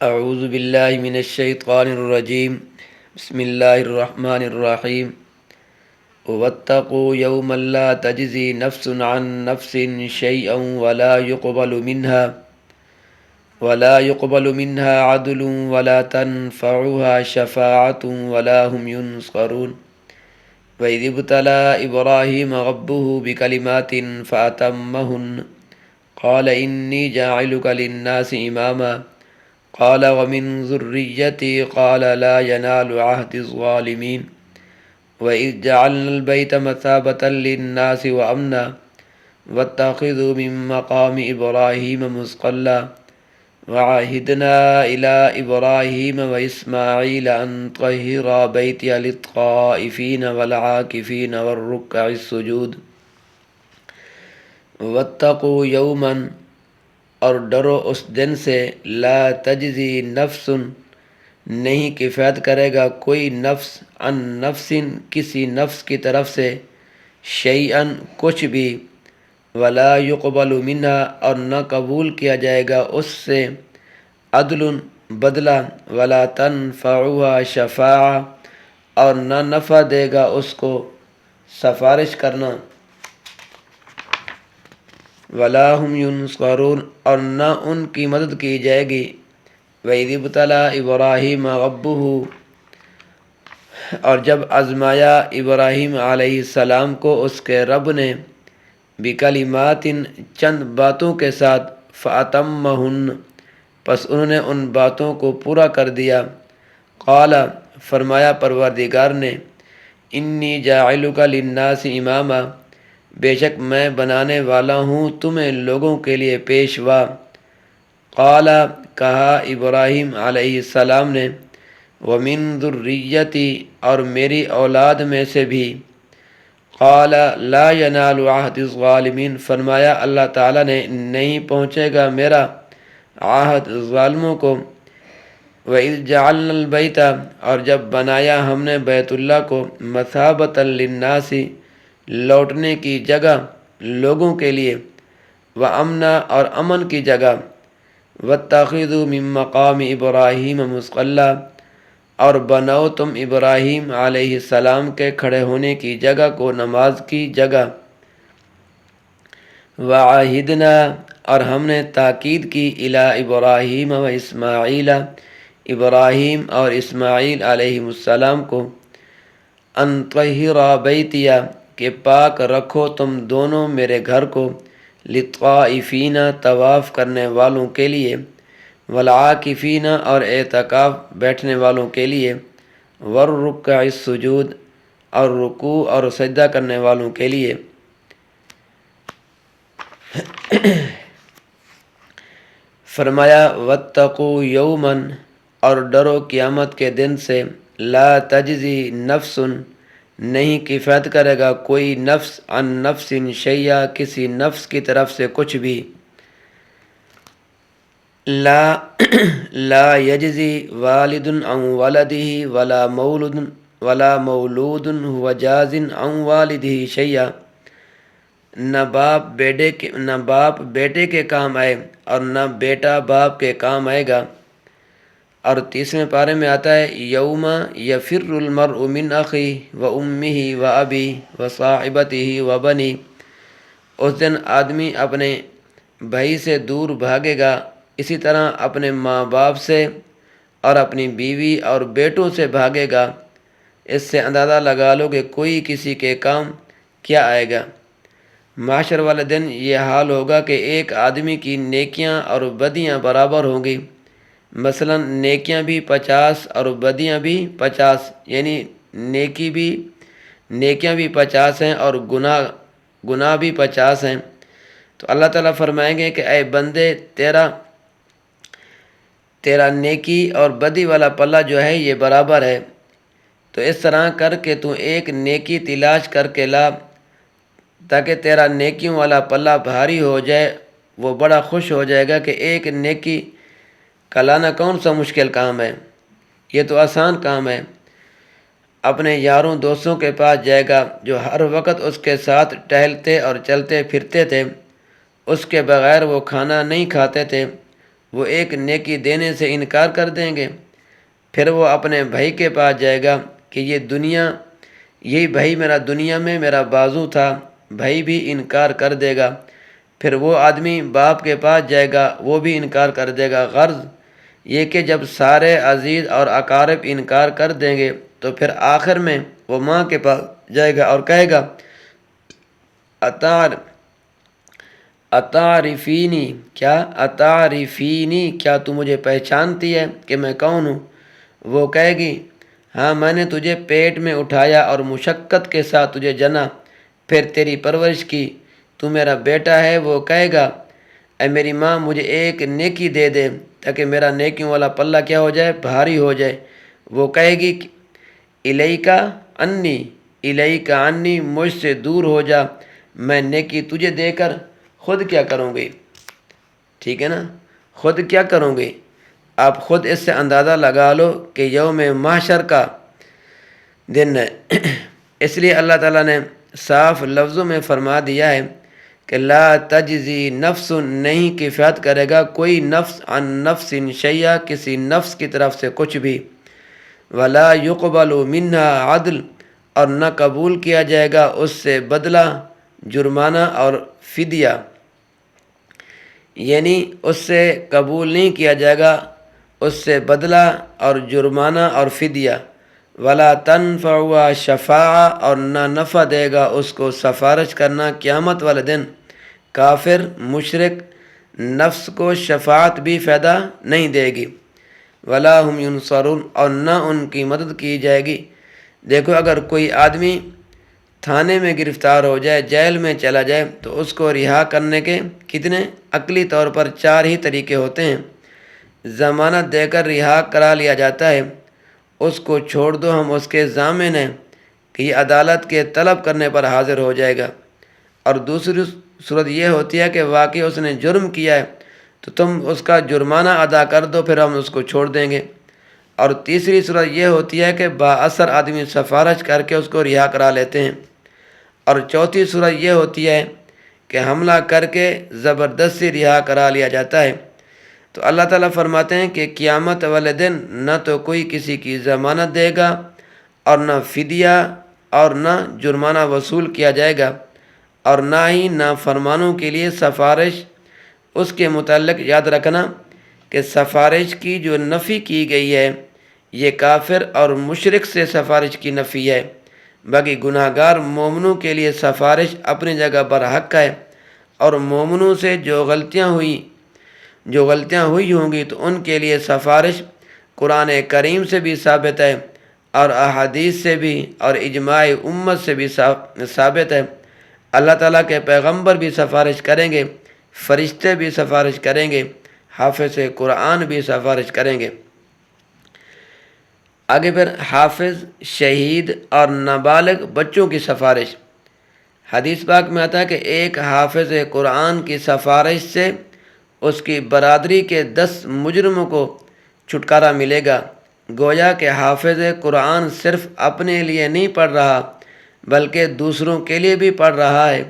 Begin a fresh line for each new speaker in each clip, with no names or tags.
اعوذ باللہ من الشیطان الرجیم بسم اللہ الرحمن الرحیم واتقوا یوما لا تجزی نفس عن نفس شیئا ولا يقبل منها عدل ولا تنفعها شفاعة ولا هم ينصرون وإذ ابتلى إبراهيم ربه بكلمات فأتمهن قال إني جاعلك للناس إماما قال ومن ذريتي قال لا ينال عهد الظالمين وإذ جعلنا البيت مثابة للناس وأمنا واتخذوا من مقام إبراهيم مصلى وعهدنا إلى إبراهيم وإسماعيل أن طهرا بيتي للطائفين والعاكفين والركع السجود واتقوا يوما اور ڈرو اس دن سے لا تجزی نفس نہیں کفایت کرے گا کوئی نفس عن نفس کسی نفس کی طرف سے شیئن کچھ بھی ولا يقبل منها اور نہ قبول کیا جائے گا اس سے عدل بدلہ ولا تنفعها شفاعہ اور نہ نفع دے گا اس کو سفارش کرنا ولا هم ينصرون اور نہ ان کی مدد کی جائے گی وَإِذِ ابْتَلَىٰ إِبْرَاهِيمَ رَبُّهُ اور جب آزمایا ابراہیم علیہ السلام کو اس کے رب نے بکلمات چند باتوں کے ساتھ فَأَتَمَّهُنَّ پس انہوں نے ان باتوں کو پورا کر دیا قال فرمایا پروردگار نے انی جاعلک للناس اماما بے شک میں بنانے والا ہوں تمہیں لوگوں کے لیے پیشوا قال کہا ابراہیم علیہ السلام نے ومن ذریتی اور میری اولاد میں سے بھی قال لا ینال عہد الظالمین فرمایا اللہ تعالیٰ نے نہیں پہنچے گا میرا عہد ظالموں کو وَإِذْ جَعَلْنَا الْبَيْتَ اور جب بنایا ہم نے بیت اللہ کو مثابۃ للناس لوٹنے کی جگہ لوگوں کے لیے وَأَمْنًا اور امن کی جگہ وَاتَّخِذُوا مِن مَّقَامِ إِبْرَاهِيمَ مُصَلًّى اور بناؤ تم ابراہیم علیہ السلام کے کھڑے ہونے کی جگہ کو نماز کی جگہ وَعَهِدْنَا اور ہم نے تاکید کی الی ابراہیم و اسماعیل ابراہیم اور اسماعیل علیہ السلام کو ان طہرا بیتیا کہ پاک رکھو تم دونوں میرے گھر کو للطائفین طواف کرنے والوں کے لیے والعاکفین اور اعتکاف بیٹھنے والوں کے لیے والرکع السجود اور رکوع اور سجدہ کرنے والوں کے لیے فرمایا واتقوا یوما اور ڈرو قیامت کے دن سے لا تجزی نفس نہیں کفایت کرے گا کوئی نفس عن نفس شیئا کسی نفس کی طرف سے کچھ بھی لا یجزی والد عن ولدہ ولا مولود هو جاز عن والدہ شیئا نہ باپ بیٹے کے کام آئے اور نہ بیٹا باپ کے کام آئے گا اور تیسرے پارے میں آتا ہے یوم یفر المرء من اخیہ و امہ و ابی و صاحبتہ و بنی اس دن آدمی اپنے بھائی سے دور بھاگے گا اسی طرح اپنے ماں باپ سے اور اپنی بیوی اور بیٹوں سے بھاگے گا اس سے اندازہ لگا لو کہ کوئی کسی کے کام کیا آئے گا معاشر والے دن یہ حال ہوگا کہ ایک آدمی کی نیکیاں اور بدیاں برابر ہوں گی مثلا نیکیاں بھی 50 اور بدیاں بھی 50 یعنی نیکیاں بھی 50 ہیں اور گناہ بھی 50 ہیں تو اللہ تعالیٰ فرمائیں گے کہ اے بندے تیرا نیکی اور بدی والا پلہ جو ہے یہ برابر ہے تو اس طرح کر کے تو ایک نیکی تلاش کر کے لا تاکہ تیرا نیکیوں والا پلہ بھاری ہو جائے وہ بڑا خوش ہو جائے گا کہ ایک نیکی کا لانا کون سا مشکل کام ہے یہ تو آسان کام ہے اپنے یاروں دوستوں کے پاس جائے گا جو ہر وقت اس کے ساتھ ٹہلتے اور چلتے پھرتے تھے اس کے بغیر وہ کھانا نہیں کھاتے تھے وہ ایک نیکی دینے سے انکار کر دیں گے، پھر وہ اپنے بھائی کے پاس جائے گا کہ یہی بھائی میرا دنیا میں میرا بازو تھا، بھائی بھی انکار کر دے گا۔ پھر وہ آدمی باپ کے پاس جائے گا، وہ بھی انکار کر دے گا۔ غرض یہ کہ جب سارے عزیز اور اقارب انکار کر دیں گے تو پھر آخر میں وہ ماں کے پاس جائے گا اور کہے گا اتعرفینی، کیا تو مجھے پہچانتی ہے کہ میں کون ہوں؟ وہ کہے گی ہاں، میں نے تجھے پیٹ میں اٹھایا اور مشقت کے ساتھ تجھے جنا، پھر تیری پرورش کی، تو میرا بیٹا ہے۔ وہ کہے گا اے میری ماں، مجھے ایک نیکی دے دے تاکہ میرا نیکیوں والا پلہ کیا ہو جائے؟ بھاری ہو جائے۔ وہ کہے گی الیک عنی، مجھ سے دور ہو جا، میں نیکی تجھے دے کر خود کیا کروں گی؟ ٹھیک ہے نا، خود کیا کروں گی؟ آپ خود اس سے اندازہ لگا لو کہ یوم محشر کا دن ہے۔ اس لیے اللہ تعالیٰ نے صاف لفظوں میں فرما دیا ہے کہ لا تجزی نفس، نہیں کفایت کرے گا کوئی نفس عن نفس شیئا، کسی نفس کی طرف سے کچھ بھی، ولا یقبل منها عدل، اور نہ قبول کیا جائے گا اس سے بدلہ، جرمانہ اور فدیہ، یعنی اس سے قبول نہیں کیا جائے گا اس سے بدلہ اور جرمانہ اور فدیہ۔ ولا تنفع شفاعہ، اور نہ نفع دے گا اس کو سفارش کرنا قیامت والے دن۔ کافر مشرک نفس کو شفاعت بھی فائدہ نہیں دے گی۔ ولا هم ینصرون، اور نہ ان کی مدد کی جائے گی۔ دیکھو، اگر کوئی آدمی تھانے میں گرفتار ہو جائے، جیل میں چلا جائے، تو اس کو رہا کرنے کے کتنے عقلی طور پر 4 ہی طریقے ہوتے ہیں۔ ضمانت دے کر رہا کرا لیا جاتا ہے، اس کو چھوڑ دو، ہم اس کے ضامن ہیں کہ یہ عدالت کے طلب کرنے پر حاضر ہو جائے گا۔ اور دوسری صورت یہ ہوتی ہے کہ واقعی اس نے جرم کیا ہے تو تم اس کا جرمانہ ادا کر دو، پھر ہم اس کو چھوڑ دیں گے۔ اور تیسری صورت یہ ہوتی ہے کہ با اثر آدمی سفارش کر کے اس کو رہا کرا لیتے ہیں۔ اور چوتھی صورت یہ ہوتی ہے کہ حملہ کر کے زبردستی رہا کرا لیا جاتا ہے۔ تو اللہ تعالیٰ فرماتے ہیں کہ قیامت والے دن نہ تو کوئی کسی کی ضمانت دے گا، اور نہ فدیہ اور نہ جرمانہ وصول کیا جائے گا، اور نہ ہی نافرمانوں کے لیے سفارش۔ اس کے متعلق یاد رکھنا کہ سفارش کی جو نفی کی گئی ہے یہ کافر اور مشرک سے سفارش کی نفی ہے، باقی گناہ گار مومنوں کے لیے سفارش اپنی جگہ برحق ہے۔ اور مومنوں سے جو غلطیاں ہوئی ہوں گی تو ان کے لیے سفارش قرآن کریم سے بھی ثابت ہے، اور احادیث سے بھی، اور اجماع امت سے بھی ثابت ہے۔ اللہ تعالیٰ کے پیغمبر بھی سفارش کریں گے، فرشتے بھی سفارش کریں گے، حافظ قرآن بھی سفارش کریں گے۔ آگے پھر حافظ، شہید اور نابالغ بچوں کی سفارش۔ حدیث پاک میں آتا ہے کہ ایک حافظ قرآن کی سفارش سے اس کی برادری کے 10 مجرموں کو چھٹکارا ملے گا۔ گویا کہ حافظ قرآن صرف اپنے لیے نہیں پڑھ رہا بلکہ دوسروں کے لیے بھی پڑھ رہا ہے،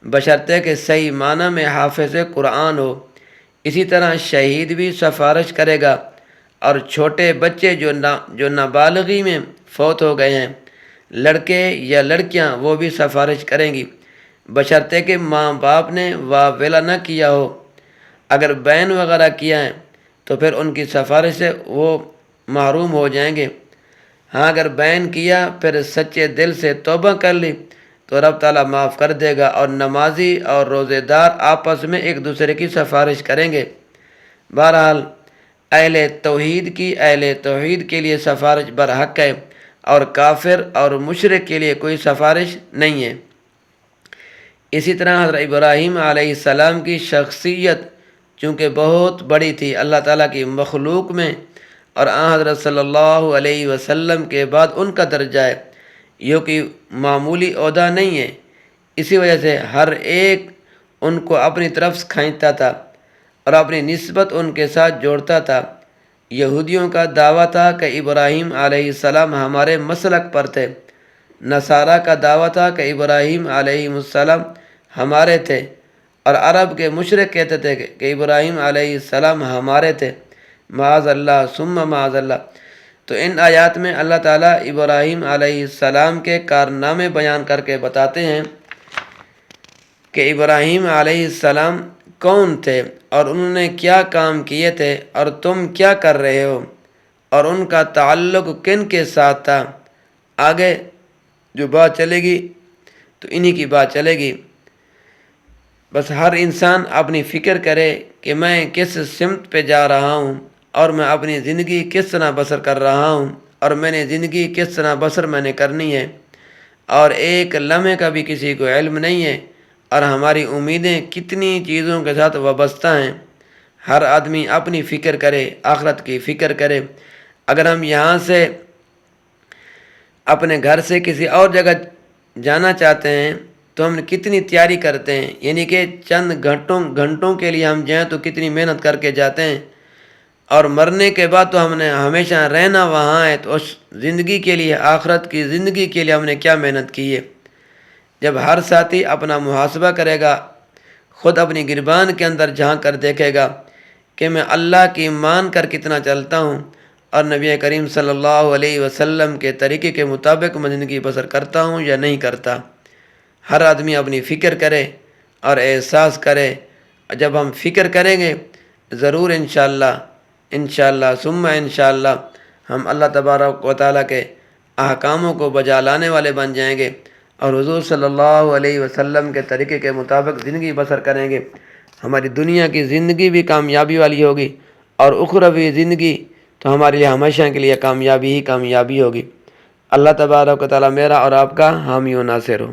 بشرطے کہ صحیح معنی میں حافظ قرآن ہو۔ اسی طرح شہید بھی سفارش کرے گا، اور چھوٹے بچے جو نابالغی میں فوت ہو گئے ہیں، لڑکے یا لڑکیاں، وہ بھی سفارش کریں گی، بشرطے کہ ماں باپ نے واویلا نہ کیا ہو۔ اگر بین وغیرہ کیا ہے تو پھر ان کی سفارش سے وہ محروم ہو جائیں گے۔ ہاں، اگر بین کیا پھر سچے دل سے توبہ کر لی تو رب تعالیٰ معاف کر دے گا، اور نمازی اور روزے دار آپس میں ایک دوسرے کی سفارش کریں گے۔ بہرحال اہل توحید کے لیے سفارش برحق ہے، اور کافر اور مشرک کے لیے کوئی سفارش نہیں ہے۔ اسی طرح حضرت ابراہیم علیہ السلام کی شخصیت چونکہ بہت بڑی تھی اللہ تعالیٰ کی مخلوق میں، اور آن حضرت صلی اللہ علیہ وسلم کے بعد ان کا درجہ ہے، یہ کہ معمولی عہدہ نہیں ہے، اسی وجہ سے ہر ایک ان کو اپنی طرف کھینچتا تھا اور اپنی نسبت ان کے ساتھ جوڑتا تھا۔ یہودیوں کا دعویٰ تھا کہ ابراہیم علیہ السلام ہمارے مسلک پر تھے، نصارہ کا دعویٰ تھا کہ ابراہیم علیہ السلام ہمارے تھے، اور عرب کے مشرک کہتے تھے کہ ابراہیم علیہ السلام ہمارے تھے، معاذ اللہ ثم معاذ اللہ۔ تو ان آیات میں اللہ تعالیٰ ابراہیم علیہ السلام کے کارنامے بیان کر کے بتاتے ہیں کہ ابراہیم علیہ السلام کون تھے اور انہوں نے کیا کام کیے تھے اور تم کیا کر رہے ہو، اور ان کا تعلق کن کے ساتھ تھا۔ آگے جو بات چلے گی تو انہی کی بات چلے گی۔ بس ہر انسان اپنی فکر کرے کہ میں کس سمت پہ جا رہا ہوں اور میں اپنی زندگی کس طرح بسر کر رہا ہوں، اور میں نے زندگی کس طرح بسر میں نے کرنی ہے، اور ایک لمحے کا بھی کسی کو علم نہیں ہے، اور ہماری امیدیں کتنی چیزوں کے ساتھ وابستہ ہیں۔ ہر آدمی اپنی فکر کرے، آخرت کی فکر کرے۔ اگر ہم یہاں سے اپنے گھر سے کسی اور جگہ جانا چاہتے ہیں تو ہم کتنی تیاری کرتے ہیں، یعنی کہ چند گھنٹوں کے لیے ہم جائیں تو کتنی محنت کر کے جاتے ہیں، اور مرنے کے بعد تو ہم نے ہمیشہ رہنا وہاں ہے، تو اس زندگی کے لیے، آخرت کی زندگی کے لیے ہم نے کیا محنت کی ہے۔ جب ہر ساتھی اپنا محاسبہ کرے گا، خود اپنی گربان کے اندر جھانک کر دیکھے گا کہ میں اللہ کی مان کر کتنا چلتا ہوں اور نبی کریم صلی اللہ علیہ وسلم کے طریقے کے مطابق میں زندگی بسر کرتا ہوں یا نہیں کرتا۔ ہر آدمی اپنی فکر کرے اور احساس کرے۔ جب ہم فکر کریں گے ضرور انشاءاللہ ثم انشاءاللہ ہم اللہ تبارک و تعالیٰ کے احکاموں کو بجا لانے والے بن جائیں گے اور حضور صلی اللہ علیہ وسلم کے طریقے کے مطابق زندگی بسر کریں گے۔ ہماری دنیا کی زندگی بھی کامیابی والی ہوگی اور اخروی زندگی تو ہمارے لیے ہمیشہ کے لیے کامیابی ہی کامیابی ہوگی۔ اللہ تبارک و تعالیٰ میرا اور آپ کا حامی و ناصر ہو۔